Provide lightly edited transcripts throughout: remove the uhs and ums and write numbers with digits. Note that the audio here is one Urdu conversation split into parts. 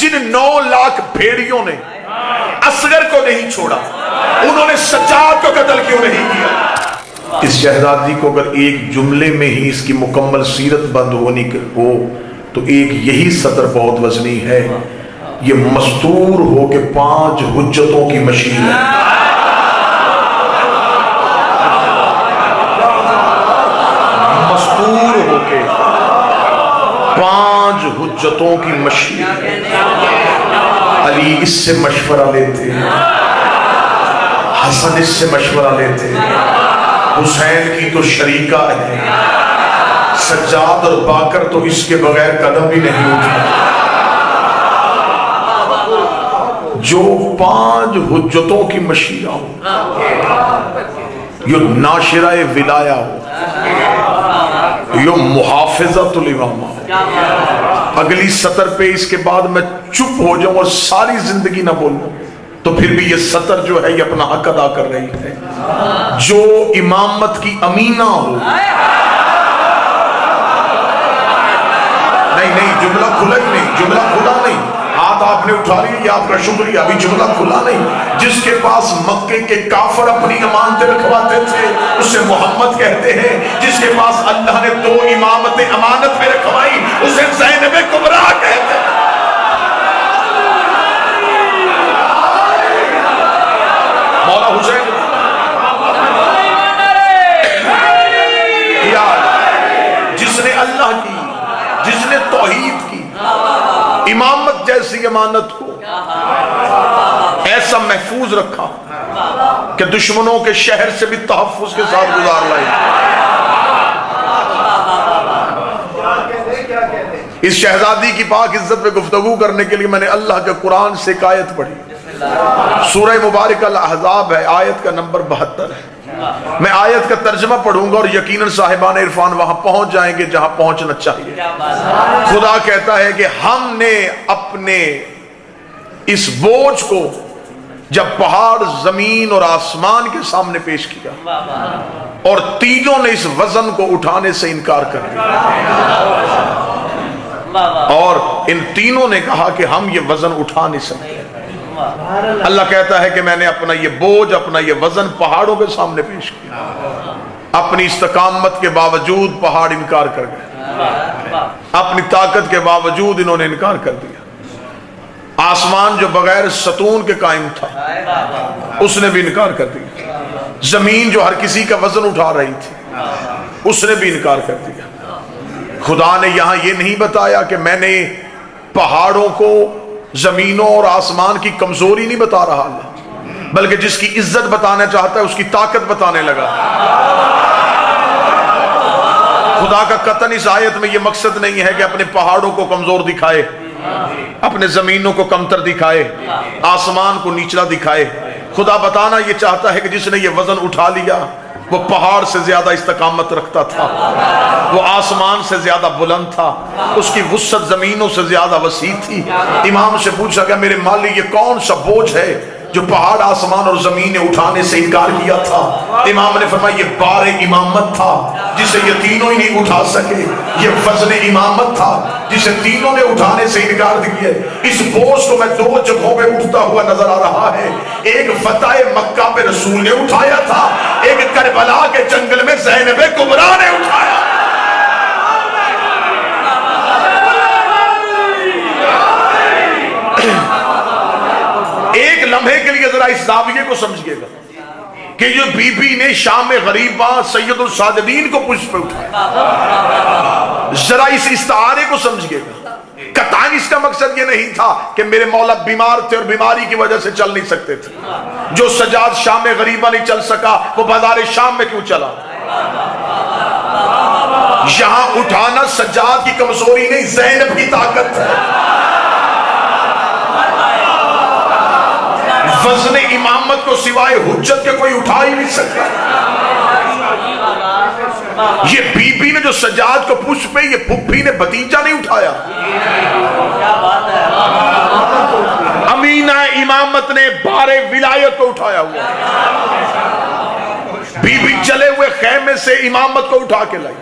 جن 9 لاکھ بھیڑیوں نے اصغر کو نہیں چھوڑا، انہوں نے سجاد کو قتل کیوں نہیں کیا؟ اس شہزادی کو اگر ایک جملے میں ہی اس کی مکمل سیرت بند ہونی ہو تو ایک یہی سطر بہت وزنی ہے، یہ مستور ہو کے 5 حجتوں کی مشین ہے۔ مستور ہو کے 5 حجتوں کی مشین ہے۔ علی اس سے مشورہ لیتے ہیں، حسن اس سے مشورہ لیتے ہیں، حسین کی تو شریکہ ہے، سجاد اور باقر تو اس کے بغیر قدم بھی نہیں اٹھا۔ جو 5 حجتوں کی مشیرہ ہو، یہ ناشرہ ولایہ ہو، یہ محافظت الامامہ ہو، اگلی سطر پہ اس کے بعد میں چپ ہو جاؤں اور ساری زندگی نہ بولوں تو پھر بھی یہ سطر جو ہے یہ اپنا حق ادا کر رہی ہے۔ جو امامت کی امینہ ہو، نہیں جملہ کھلا ہی نہیں، جملہ کھلا نہیں، ہاتھ آپ نے اٹھا لی، یہ آپ کا شکریہ، ابھی جملہ کھلا نہیں۔ جس کے پاس مکے کے کافر اپنی امانتیں رکھواتے تھے اسے محمد کہتے ہیں، جس کے پاس اللہ نے 2 امامتیں امانت میں رکھوائی اسے زینب کبریٰ کہتے ہیں۔ مولا حسین جس نے اللہ کی، جس نے توحید کی، امامت جیسی امانت کو ایسا محفوظ رکھا کہ دشمنوں کے شہر سے بھی تحفظ کے ساتھ گزار لائے۔ اس شہزادی کی پاک عزت پہ گفتگو کرنے کے لیے میں نے اللہ کے قرآن سے ایک آیت پڑھی، سورہ مبارکہ الاحزاب ہے، آیت کا نمبر 72 ہے۔ میں آیت کا ترجمہ پڑھوں گا اور یقیناً صاحبان عرفان وہاں پہنچ جائیں گے جہاں پہنچنا چاہیے۔ خدا کہتا ہے کہ ہم نے اپنے اس بوجھ کو جب پہاڑ زمین اور آسمان کے سامنے پیش کیا اور تینوں نے اس وزن کو اٹھانے سے انکار کر دیا، اور ان تینوں نے کہا کہ ہم یہ وزن اٹھا نہیں سکتے۔ اللہ کہتا ہے کہ میں نے اپنا یہ بوجھ، اپنا یہ وزن پہاڑوں کے سامنے پیش کیا، اپنی استقامت کے باوجود پہاڑ انکار کر گئے، اپنی طاقت کے باوجود انہوں نے انکار کر دیا۔ آسمان جو بغیر ستون کے قائم تھا اس نے بھی انکار کر دیا، زمین جو ہر کسی کا وزن اٹھا رہی تھی اس نے بھی انکار کر دیا۔ خدا نے یہاں یہ نہیں بتایا کہ میں نے پہاڑوں کو، زمینوں اور آسمان کی کمزوری نہیں بتا رہا اللہ، بلکہ جس کی عزت بتانا چاہتا ہے اس کی طاقت بتانے لگا۔ خدا کا قطعاً اس آیت میں یہ مقصد نہیں ہے کہ اپنے پہاڑوں کو کمزور دکھائے، اپنے زمینوں کو کمتر دکھائے، آسمان کو نچلا دکھائے۔ خدا بتانا یہ چاہتا ہے کہ جس نے یہ وزن اٹھا لیا وہ پہاڑ سے زیادہ استقامت رکھتا تھا، وہ آسمان سے زیادہ بلند تھا، اس کی وسعت زمینوں سے زیادہ وسیع تھی۔ امام سے پوچھا گیا میرے مالی یہ کون سا بوجھ ہے جو پہاڑ آسمان اور زمینیں اٹھانے سے انکار کیا تھا؟ امام نے فرمایا یہ بار امامت تھا جسے یہ تینوں ہی نہیں اٹھا سکے، یہ وزن امامت تھا جسے تینوں نے اٹھانے سے انکار کیا۔ اس بوجھ کو میں 2 جگہوں پہ اٹھتا ہوا نظر آ رہا ہے، ایک فتح مکہ پہ رسول نے اٹھایا تھا، ایک کربلا کے جنگل میں زینب کبریٰ نے اٹھایا۔ ایک لمحے کے لیے ذرا اس زاویے کو سمجھئے گا کہ جو بی بی نے شام غریبہ سید الساجدین کو پشت پہ اٹھایا، ذرا اس استعارے کو سمجھئے گا۔ قطعاً اس کا مقصد یہ نہیں تھا کہ میرے مولا بیمار تھے اور بیماری کی وجہ سے چل نہیں سکتے تھے، جو سجاد شام غریبہ نہیں چل سکا وہ بازار شام میں کیوں چلا؟ یہاں اٹھانا سجاد کی کمزوری نہیں، زینب کی طاقت ہے۔ وزن امامت کو سوائے حجت کے کوئی اٹھا ہی نہیں سکتا۔ یہ بی بی نے جو سجاد کو پشت پہ، یہ پھپھی نے بھتیجا نہیں اٹھایا، امینہ امامت نے بار ولایت کو اٹھایا ہوا۔ بی بی چلے ہوئے خیمے سے امامت کو اٹھا کے لائی،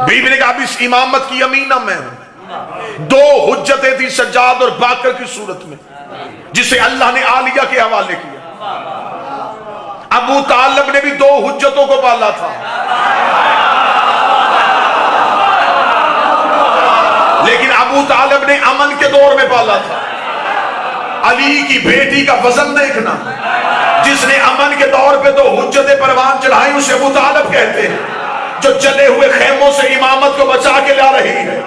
بی بی نے کہا اب اس امامت کی امینہ میں ہوں، دو حجتیں تھی سجاد اور باقر کی صورت میں، جسے اللہ نے عالیہ کے حوالے کیا۔ ابو طالب نے بھی دو حجتوں کو پالا تھا، لیکن ابو طالب نے امن کے دور میں پالا تھا۔ علی کی بیٹی کا وزن دیکھنا، جس نے امن کے دور پہ تو حجت پروان چڑھائی اسے ابو طالب کہتے ہیں، جو جلے ہوئے خیموں سے امامت کو بچا کے لا رہی ہے،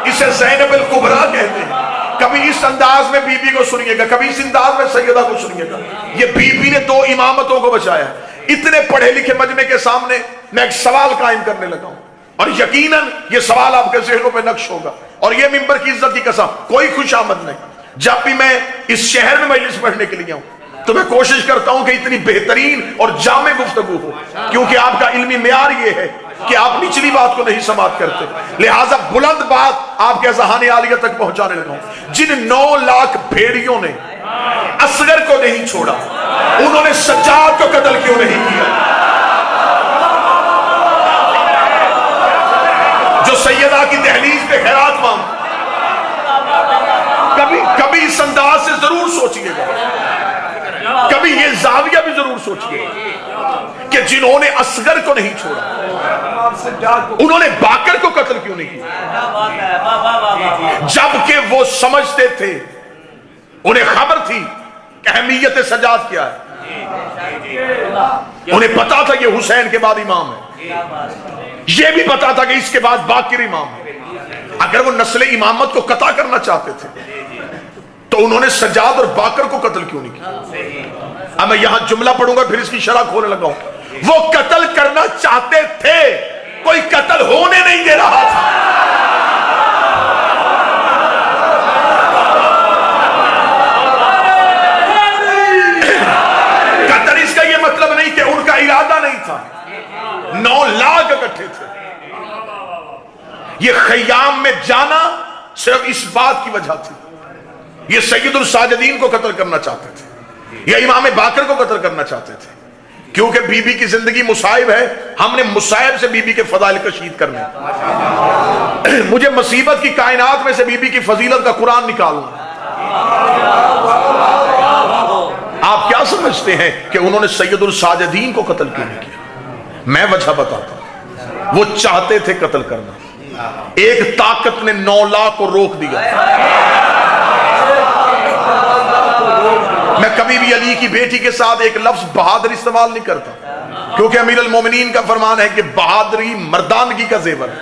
اسے زینب الکبریٰ کہتے ہیں۔ کبھی اس انداز میں بی بی کو سنیے گا، کبھی اس انداز میں سیدہ کو سنیے گا۔ یہ بی بی نے دو امامتوں کو بچایا۔ اتنے پڑھے لکھے مجمع کے سامنے میں ایک سوال قائم کرنے لگا ہوں، اور یقیناً یہ سوال آپ کے ذہنوں پہ نقش ہوگا، اور یہ ممبر کی عزت کی قسم کوئی خوش آمد نہیں۔ جب بھی میں اس شہر میں مجلس پڑھنے کے لیے ہوں تو میں کوشش کرتا ہوں کہ اتنی بہترین اور جامع گفتگو ہو، کیونکہ آپ کا علمی معیار یہ ہے کہ آپ نچلی بات کو نہیں سماعت کرتے، لہٰذا بلند بات آپ کے اذہان عالیہ تک پہنچانے لگا ہوں۔ جن 9 لاکھ بھیڑیوں نے اصغر کو نہیں چھوڑا، انہوں نے سجاد کو قتل کیوں نہیں کیا؟ جو سیدہ کی دہلیز پہ خیرات مانگ، کبھی اس انداز سے ضرور سوچئے گا، کبھی یہ زاویہ بھی ضرور سوچئے کہ جنہوں نے اصغر کو نہیں چھوڑا، انہوں نے باقر کو قتل کیوں نہیں کیا؟ جبکہ وہ سمجھتے تھے، انہیں خبر تھی کہ اہمیت سجاد کیا ہے، انہیں پتا تھا کہ حسین کے بعد امام ہے، یہ بھی پتا تھا کہ اس کے بعد باقر امام ہے۔ اگر وہ نسل امامت کو قطع کرنا چاہتے تھے تو انہوں نے سجاد اور باقر کو قتل کیوں نہیں کیا؟ اب میں یہاں جملہ پڑھوں گا پھر اس کی شرح کھولنے لگا ہوں۔ وہ قتل کرنا چاہتے تھے، کوئی قتل ہونے نہیں دے رہا تھا۔ قتل اس کا یہ مطلب نہیں کہ ان کا ارادہ نہیں تھا، 9 لاکھ اکٹھے تھے۔ یہ خیام میں جانا صرف اس بات کی وجہ تھی، یہ سید الساجدین کو قتل کرنا چاہتے تھے، یا امام باقر کو قتل کرنا چاہتے تھے، کیونکہ بی بی کی زندگی مصائب ہے، ہم نے مصائب سے بی بی کے فضائل کشید کرنے۔ مجھے مصیبت کی کائنات میں سے بی بی کی فضیلت کا قرآن نکالنا۔ آپ کیا سمجھتے ہیں کہ انہوں نے سید الساجدین کو قتل کیوں نہیں کیا؟ میں وجہ بتاتا ہوں۔ وہ چاہتے تھے قتل کرنا، ایک طاقت نے 9 لاکھ کو روک دیا۔ میں کبھی بھی علی کی بیٹی کے ساتھ ایک لفظ بہادر استعمال نہیں کرتا، کیونکہ امیر المومنین کا فرمان ہے کہ بہادری مردانگی کا زیور ہے،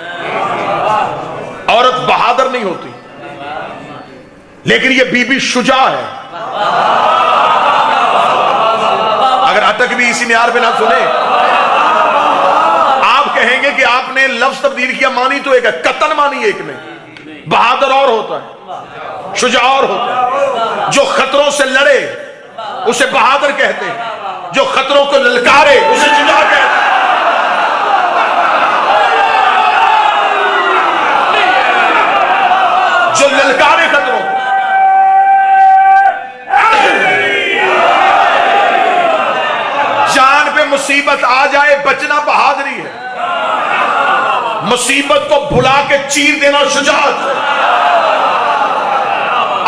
عورت بہادر نہیں ہوتی، لیکن یہ بی بی شجاع ہے۔ اگر اٹک بھی اسی معیار پہ نہ سنے، آپ کہیں گے کہ آپ نے لفظ تبدیل کیا، مانی تو ایک ہے، قطن مانی ایک نہیں۔ بہادر اور ہوتا ہے، شجاع اور ہوتا ہے۔ جو خطروں سے لڑے اسے بہادر کہتے ہیں، جو خطروں کو للکارے اسے شجاع کہتے ہیں۔ جو للکارے خطروں کو، جان پہ مصیبت آ جائے بچنا بہادری ہے، مصیبت کو بھلا کے چیر دینا شجاعت ہے۔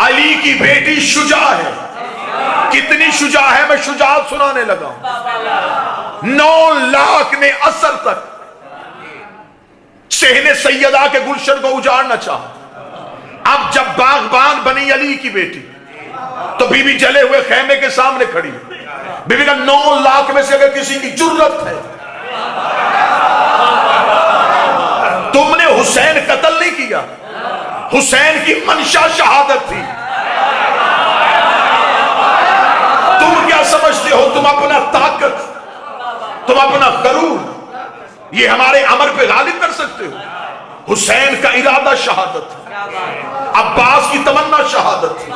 علی کی بیٹی شجاع ہے، کتنی شجاع ہے میں شجاعت سنانے لگا ہوں۔ 9 لاکھ نے اثر تک صحن سیدہ کے گلشن کو اجاڑنا چاہا۔ اب جب باغبان بنی علی کی بیٹی تو بی بی جلے ہوئے خیمے کے سامنے کھڑی، بی بی کا 9 لاکھ میں سے اگر کسی کی جرت ہے، تم نے حسین قتل نہیں کیا، حسین کی منشا شہادت تھی، تم کیا سمجھتے ہو؟ تم اپنا طاقت، تم اپنا غرور یہ ہمارے امر پہ غالب کر سکتے ہو؟ حسین کا ارادہ شہادت تھی، عباس کی تمنا شہادت تھی،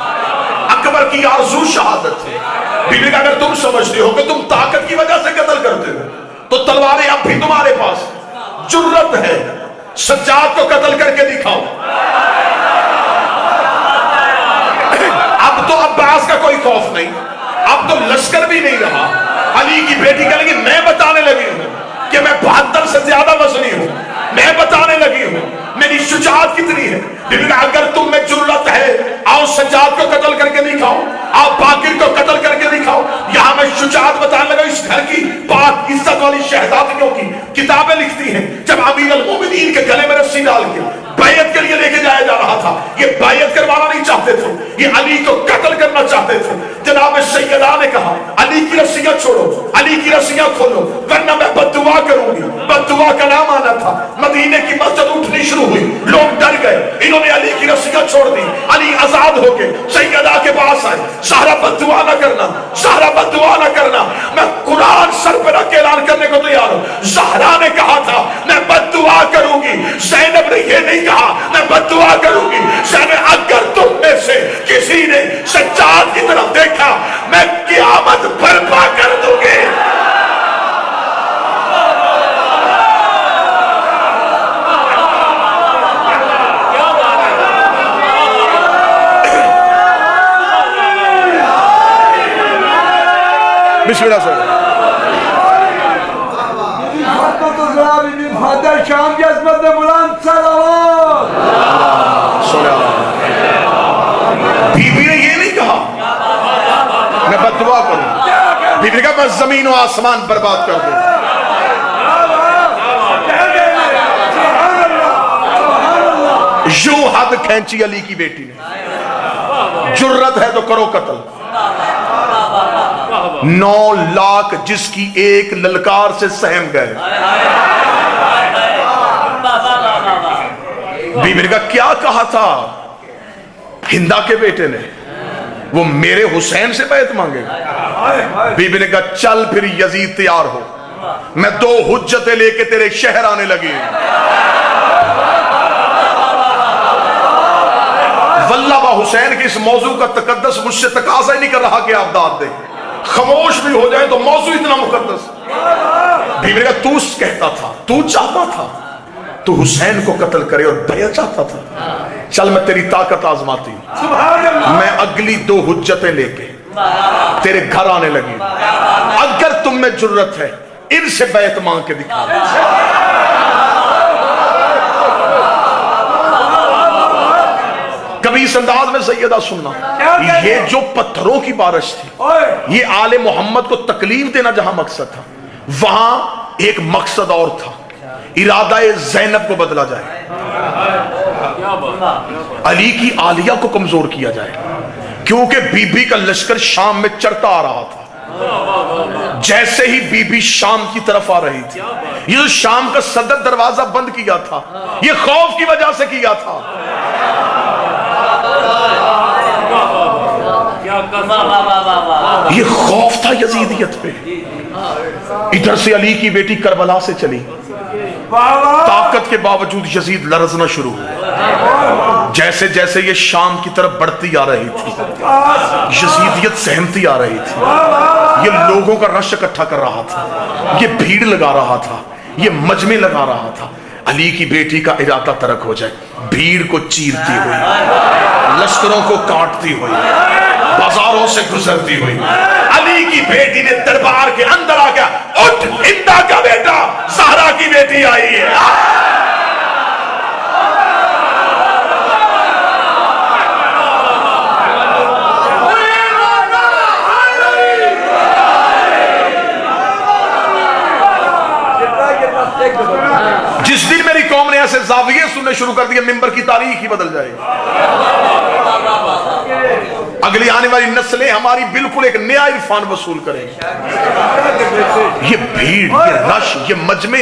اکبر کی آرزو شہادت تھی۔ بیوی کا اگر تم سمجھتے ہو کہ تم طاقت کی وجہ سے قتل کرتے ہو تو تلواریں اب بھی تمہارے پاس، جرت ہے، سجاد کو قتل کر کے دکھاؤ۔ اب تو عباس کا کوئی خوف نہیں، اب تو لشکر بھی نہیں رہا۔ علی کی بیٹی کہنے لگی میں بتانے لگی ہوں کہ میں 72 سے زیادہ وزنی ہوں، میں بتانے لگی ہوں میری شجاعت کتنی ہے۔ اگر تم میں جرت ہے آؤ سجاد کو قتل کر کے دکھاؤ، آؤ باقر کو قتل کر کے دکھاؤ۔ یہاں میں شجاعت بتانے لگا اس گھر کی پاک عزت والی شہزادیوں کی کتابیں لکھتی ہیں۔ جب امیر المومنین کے گلے میں رسی ڈال کے بیعت کے لیے لے کے جایا جا رہا تھا، یہ بیعت کروانا نہیں چاہتے تھے، یہ علی کو قتل کرنا چاہتے تھے۔ جناب سیدہ نے کہا علی کی رسیاں چھوڑو، علی کی رسیاں کھولو ورنہ میں بد دعا کروں گی۔ بد دعا کا نام آنا تھا۔ مدینے کی مسجد اٹھنی شروع ہوئی، لوگ ڈر گئے، انہوں نے علی کی رسیاں چھوڑ دی، علی آزاد ہو کے سیدہ کے پاس آئے۔ زہرا بد دعا نہ کرنا، زہرا بد دعا نہ کرنا، میں قرآن سر پہ رکھ کے اعلان کرنے کو تیار ہوں۔ زہرا نے کہا تھا میں بد دعا کروں گی، زینب نے یہ نہیں کہا میں بد دعا کروں گی۔ اگر تم میں سے کسی نے سجاد کی طرف دیکھا میں قیامت برپا کر دوں گی۔ بسم اللہ سر شام کی عظمت میں بلند صلوات۔ بی بی نے یہ نہیں کہا میں بد دعا کروں، بی بی نے کہا میں زمین و آسمان برباد کر دوں۔ یوں حد کھینچی علی کی بیٹی نے، جرت ہے تو کرو قتل۔ 9 لاکھ جس کی ایک للکار سے سہم گئے۔ بی بی نے کہا کیا کہا تھا ہندا کے بیٹے نے، وہ میرے حسین سے بیعت مانگے گا؟ بی بی نے کہا چل پھر یزید تیار ہو، میں 2 حجتیں لے کے تیرے شہر آنے لگی۔ واللہ با حسین کی اس موضوع کا تقدس مجھ سے تقاضا ہی نہیں کر رہا کہ آپ داد دیں، خاموش بھی ہو جائے تو موضوع اتنا مقدس۔ بی بی نے کہا تو کہتا تھا، تو چاہتا تھا تو حسین کو قتل کرے اور بیعت چاہتا تھا، چل میں تیری طاقت آزماتی ہوں۔ میں اگلی 2 حجتیں لے کے تیرے گھر آنے لگی، اگر تم میں جرت ہے ان سے بیعت مانگ کے دکھا۔ کبھی اس انداز میں سیدہ سننا، یہ جو پتھروں کی بارش تھی یہ آل محمد کو تکلیف دینا جہاں مقصد تھا، وہاں ایک مقصد اور تھا، ارادہ زینب کو بدلا جائے، علی کی عالیہ کو کمزور کیا جائے، کیونکہ بی بی کا لشکر شام میں چڑھتا آ رہا تھا۔ جیسے ہی بی بی شام کی طرف آ رہی تھی، یہ جو شام کا صدر دروازہ بند کیا تھا یہ خوف کی وجہ سے کیا تھا۔ یہ خوف تھا یزیدیت پہ۔ ادھر سے علی کی بیٹی کربلا سے چلی، طاقت کے باوجود یزید لرزنا شروع ہوا۔ جیسے جیسے یہ شام کی طرف بڑھتی آ رہی تھی یزیدیت سہمتی آ رہی تھی، یہ لوگوں کا رش اکٹھا کر رہا تھا، یہ بھیڑ لگا رہا تھا، یہ مجمع لگا رہا تھا۔ علی کی بیٹی کا ارادہ ترک ہو جائے، بھیڑ کو چیرتی ہوئی، لشکروں کو کاٹتی ہوئی، بازاروں سے گزرتی ہوئی علی کی بیٹی نے دربار کے اندر آ گیا، اٹھ ہندا کا بیٹا زہرا کی بیٹی آئی ہے۔ جس دن میری قوم نے ایسے زاویے سننے شروع کر دیے ممبر کی تاریخ ہی بدل جائے گی۔ اگلی آنے والی نسلیں ہماری بالکل ایک نیا عرفان وصول کریں گی۔ یہ بھیڑ، یہ رش، یہ مجمع،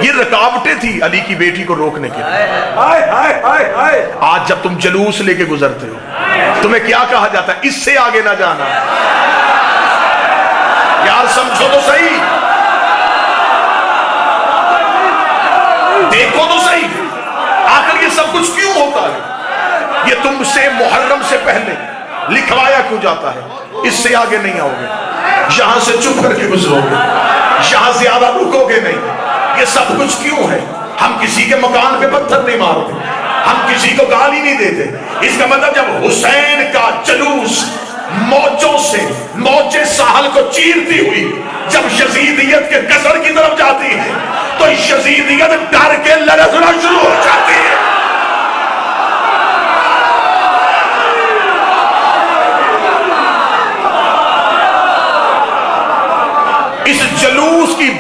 یہ رکاوٹیں تھی علی کی بیٹی کو روکنے کے لیے۔ آج جب تم جلوس لے کے گزرتے ہو تمہیں کیا کہا جاتا ہے؟ اس سے آگے نہ جانا۔ یار سمجھو تو صحیح، دیکھو تو صحیح، آخر یہ سب کچھ کیوں ہوتا ہے؟ یہ تم سے محرم سے پہلے لکھوایا کیوں جاتا ہے؟ اس سے آگے نہیں آؤ گے، یہاں سے چپ کر کے گزرو گے، یہاں زیادہ رکو گے نہیں۔ یہ سب کچھ کیوں ہے؟ ہم کسی کے مکان پہ پتھر نہیں مارتے، ہم کسی کو گالی نہیں دیتے۔ اس کا مطلب جب حسین کا جلوس موجوں سے موجے ساحل کو چیرتی ہوئی جب یزیدیت کے قصر کی طرف جاتی ہے تو یزیدیت ڈر کے لرزنا شروع ہو جاتی ہے۔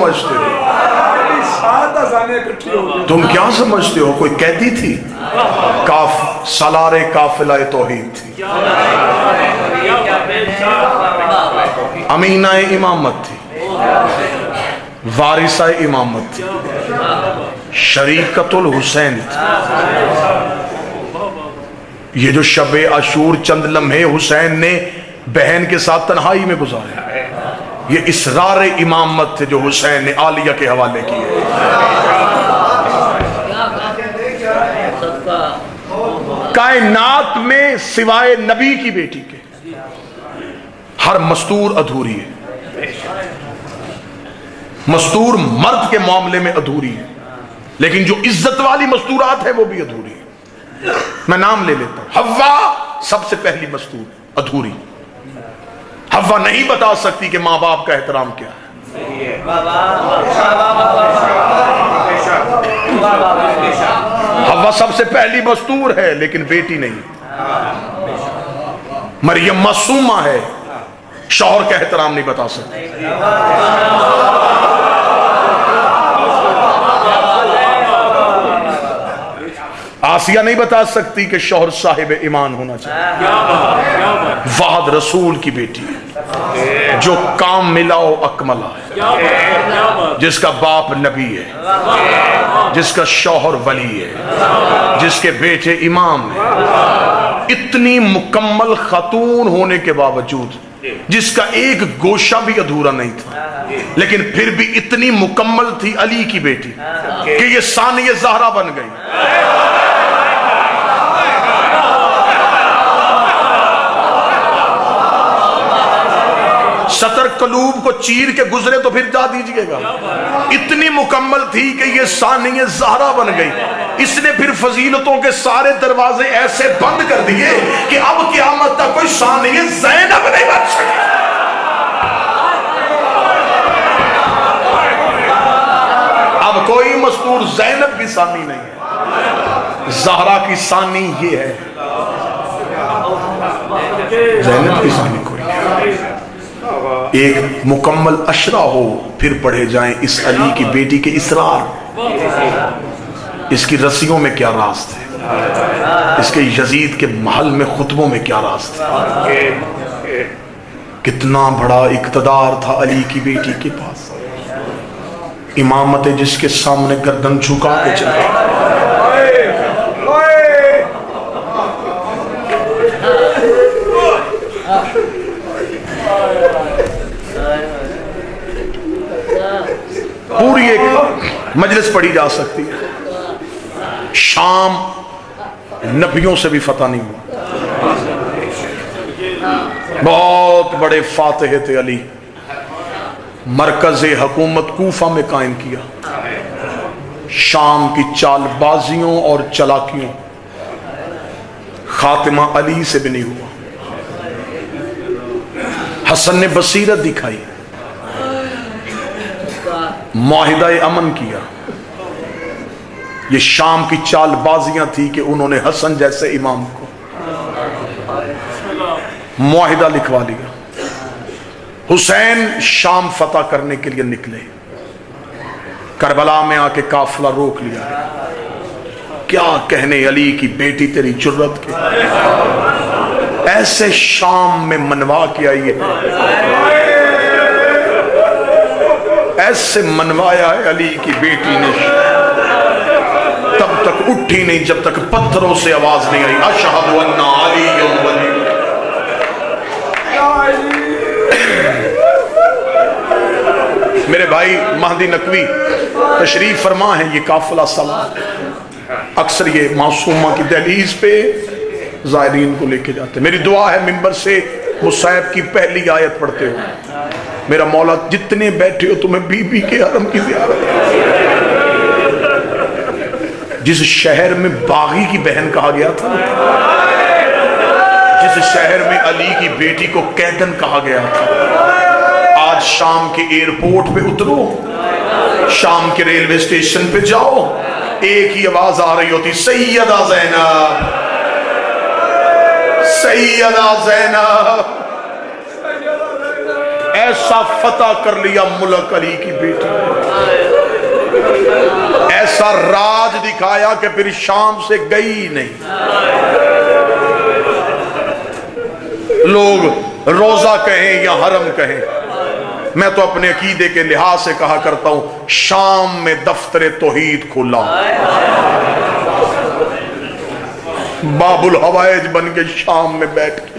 سمجھتے ہو؟ سات ازانے اکٹھی ہو گئی. تم کیا سمجھتے ہو؟ کوئی قیدی تھی؟ سالار قافلہ توحید تھی، امینہ امامت تھی، وارثہ امامت تھی، شریکت الحسین تھی. یہ جو شب عاشور چند لمحے حسین نے بہن کے ساتھ تنہائی میں گزارے، یہ اسرار امامت تھے جو حسین نے عالیہ کے حوالے کیے. کائنات میں سوائے نبی کی بیٹی کے ہر مستور ادھوری ہے. مستور مرد کے معاملے میں ادھوری ہے، لیکن جو عزت والی مستورات ہے وہ بھی ادھوری ہے. میں نام لے لیتا ہوں. حوا سب سے پہلی مستور ادھوری. حوا نہیں بتا سکتی کہ ماں باپ کا احترام کیا ہے. حوا سب سے پہلی مستور ہے لیکن بیٹی نہیں. مریم معصومہ ہے، شوہر کا احترام نہیں بتا سکتی. آسیہ نہیں بتا سکتی کہ شوہر صاحب ایمان ہونا چاہیے. وحد رسول کی بیٹی ہے جو کام ملاؤ اکملہ ہے، جس کا باپ نبی ہے، جس کا شوہر ولی ہے، جس کے بیٹے امام ہیں. اتنی مکمل خاتون ہونے کے باوجود جس کا ایک گوشہ بھی ادھورا نہیں تھا، لیکن پھر بھی اتنی مکمل تھی علی کی بیٹی کہ یہ ثانیہ زہرا بن گئی. سطر قلوب کو چیر کے گزرے تو پھر جا دیجئے گا. اتنی مکمل تھی کہ یہ ثانیہ زہرا بن گئی. اس نے پھر فضیلتوں کے سارے دروازے ایسے بند کر دیے کہ اب قیامت تک کوئی ثانیہ زینب نہیں بن سکے. اب کوئی مستور زینب کی ثانی نہیں ہے. زہرا کی ثانی یہ ہے، زینب کی ثانی کوئی نہیں. ایک مکمل اشرا ہو پھر پڑھے جائیں اس علی کی بیٹی کے اسرار. اس کی رسیوں میں کیا راز تھے، اس کے یزید کے محل میں خطبوں میں کیا راز تھے. کتنا بڑا اقتدار تھا علی کی بیٹی کے پاس. امامت جس کے سامنے گردن جھکا کے چلے. پوری ایک مجلس پڑھی جا سکتی ہے. شام نبیوں سے بھی فتح نہیں ہوا. بہت بڑے فاتح تھے علی. مرکز حکومت کوفہ میں قائم کیا. شام کی چال بازیوں اور چلاکیوں خاتمہ علی سے بھی نہیں ہوا. حسن نے بصیرت دکھائی، معاہدہ امن کیا. یہ شام کی چال بازیاں تھی کہ انہوں نے حسن جیسے امام کو معاہدہ لکھوا لیا. حسین شام فتح کرنے کے لیے نکلے. کربلا میں آ کے قافلہ روک لیا. کیا کہنے علی کی بیٹی تیری جرت کے، ایسے شام میں منوا کے آئی ہے، ایسے منوایا ہے علی کی بیٹی نے. تب تک اٹھی نہیں جب تک پتھروں سے آواز نہیں آئی اشہد ان علی ولی. میرے بھائی مہدی نقوی تشریف فرما ہے. یہ قافلہ سلام اکثر یہ معصومہ کی دہلیز پہ زائرین کو لے کے جاتے. میری دعا ہے ممبر سے مصعب کی پہلی آیت پڑھتے ہو، میرا مولا جتنے بیٹھے ہو تمہیں بی بی کے حرم کی زیارت. جس شہر میں باغی کی بہن کہا گیا تھا، جس شہر میں علی کی بیٹی کو قیدن کہا گیا تھا، آج شام کے ایئرپورٹ پہ اترو، شام کے ریلوے اسٹیشن پہ جاؤ، ایک ہی آواز آ رہی ہوتی سیدہ زینب، سیدہ زینب. ایسا فتح کر لیا ملک علی کی بیٹی، ایسا راج دکھایا کہ پھر شام سے گئی نہیں۔ لوگ روزہ کہیں یا حرم کہیں، میں تو اپنے عقیدے کے لحاظ سے کہا کرتا ہوں شام میں دفتر توحید کھلا، باب الحوائج بن کے شام میں بیٹھ کے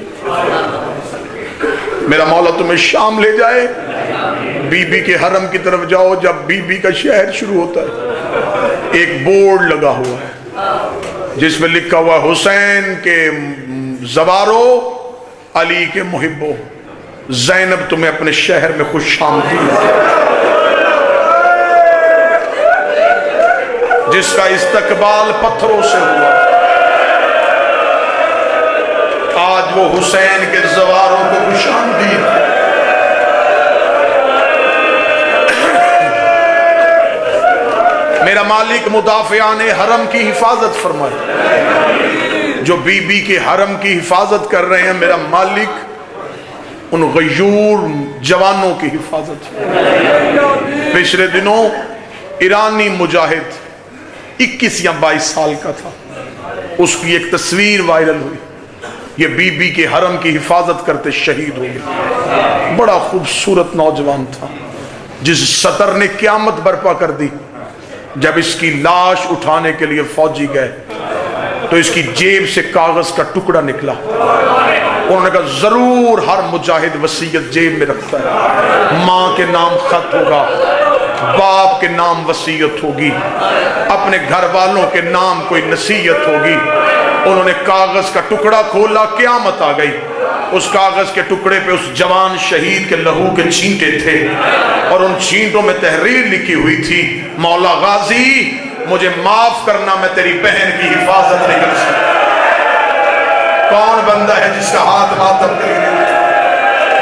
میرا مولا تمہیں شام لے جائے، بی بی کے حرم کی طرف جاؤ، جب بی بی کا شہر شروع ہوتا ہے ایک بورڈ لگا ہوا ہے جس میں لکھا ہوا حسین کے زوارو علی کے محبو، زینب تمہیں اپنے شہر میں خوش آمدید، جس کا استقبال پتھروں سے ہوا، آج وہ حسین کے زواروں کو خوش آمدید۔ میرا مالک مدافعان حرم کی حفاظت فرمائے، جو بی بی کے حرم کی حفاظت کر رہے ہیں، میرا مالک ان غیور جوانوں کی حفاظت فرمائے۔ پچھلے دنوں ایرانی مجاہد 21 یا 22 سال کا تھا، اس کی ایک تصویر وائرل ہوئی، یہ بی بی کے حرم کی حفاظت کرتے شہید ہو گئے۔ بڑا خوبصورت نوجوان تھا، جس سطر نے قیامت برپا کر دی۔ جب اس کی لاش اٹھانے کے لیے فوجی گئے تو اس کی جیب سے کاغذ کا ٹکڑا نکلا، انہوں نے کہا ضرور ہر مجاہد وصیت جیب میں رکھتا ہے، ماں کے نام خط ہوگا، باپ کے نام وصیت ہوگی، اپنے گھر والوں کے نام کوئی نصیحت ہوگی۔ انہوں نے کاغذ کا ٹکڑا کھولا، قیامت آ گئی۔ اس کاغذ کے ٹکڑے پہ اس جوان شہید کے لہو کے چھینٹے تھے، اور ان چھینٹوں میں تحریر لکھی ہوئی تھی، مولا غازی مجھے معاف کرنا، میں تیری بہن کی حفاظت نہیں کر سکتا۔ کون بندہ ہے جس کا ہاتھ ماتم کے لیے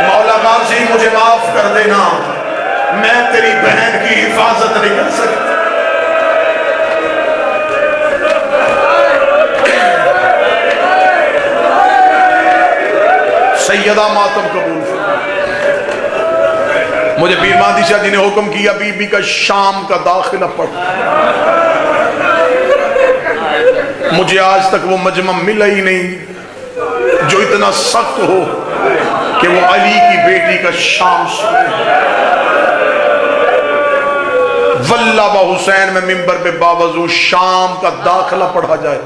مولا غازی مجھے معاف کر دینا، میں تیری بہن کی حفاظت نہیں کر سکتا۔ سیدہ ماتم قبول فرما۔ مجھے پیر مہدی شاہ جی نے حکم کیا بی بی کا شام کا داخلہ پڑھ، مجھے آج تک وہ مجمع ملا ہی نہیں جو اتنا سخت ہو کہ وہ علی کی بیٹی کا شام سنے۔ واللہ با حسین میں ممبر پہ باوضو شام کا داخلہ پڑھا جائے،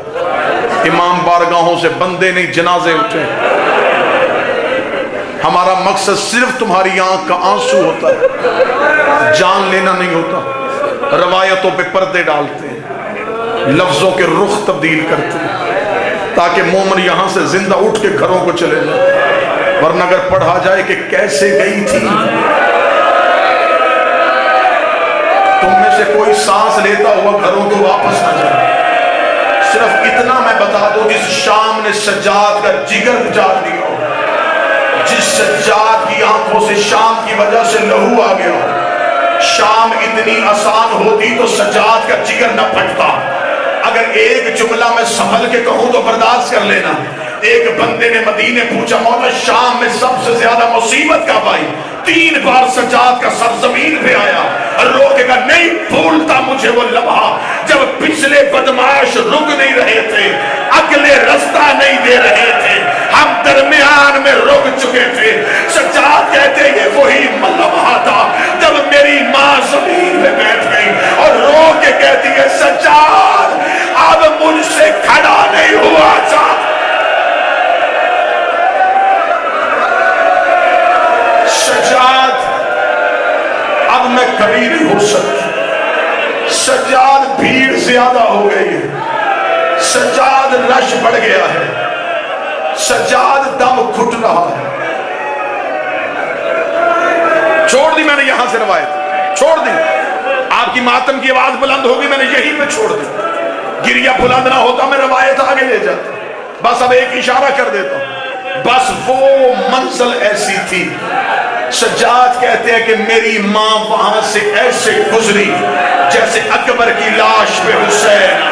امام بارگاہوں سے بندے نہیں جنازے اٹھے۔ ہمارا مقصد صرف تمہاری آنکھ کا آنسو ہوتا ہے، جان لینا نہیں ہوتا۔ روایتوں پہ پردے ڈالتے ہیں، لفظوں کے رخ تبدیل کرتے ہیں تاکہ مومن یہاں سے زندہ اٹھ کے گھروں کو چلے جائے، ورنہ اگر پڑھا جائے کہ کیسے گئی تھی۔ تم میں سے کوئی سانس لیتا ہوا گھروں کو واپس نہ جائے، صرف اتنا میں بتا دوں جس شام نے سجاد کا جگر اجاڑ دیا، جس سجاد کی آنکھوں سے شام کی وجہ سے لہو آ گیا، شام اتنی آسان ہوتی تو سجاد کا جگر نہ پھٹتا۔ اگر ایک جملہ میں سنبھل کے کہوں تو برداشت کر لینا۔ ایک بندے نے مدینے پوچھا مولا شام میں سب سے زیادہ مصیبت کب آئی؟ 3 بار سجاد کا سر زمین پہ آیا، رو کے کہا نہیں بھولتا مجھے وہ لمحہ جب پچھلے بدمعاش رک نہیں رہے تھے، اگلے رستہ نہیں دے رہے تھے، ہم درمیان میں رک چکے تھے۔ سجاد کہتے یہ وہی لمحہ تھا جب میری ماں زمین میں بیٹھ گئی اور رو کے کہتی ہے سجاد اب مجھ سے کھڑا نہیں ہوا تھا۔ سجاد اب میں کبھی نہیں ہو سکتی، سجاد بھیڑ زیادہ ہو گئی ہے، سجاد رش بڑھ گیا ہے، سجاد دم گھٹ رہا ہے۔ چھوڑ دی میں نے یہاں سے روایت، چھوڑ دی۔ آپ کی ماتم کی آواز بلند ہوگی، میں نے یہیں پہ چھوڑ دی۔ گریہ بلند نہ ہوتا میں روایت آگے لے جاتا، بس اب ایک اشارہ کر دیتا ہوں۔ بس وہ منزل ایسی تھی، سجاد کہتے ہیں کہ میری ماں وہاں سے ایسے گزری جیسے اکبر کی لاش پہ حسین۔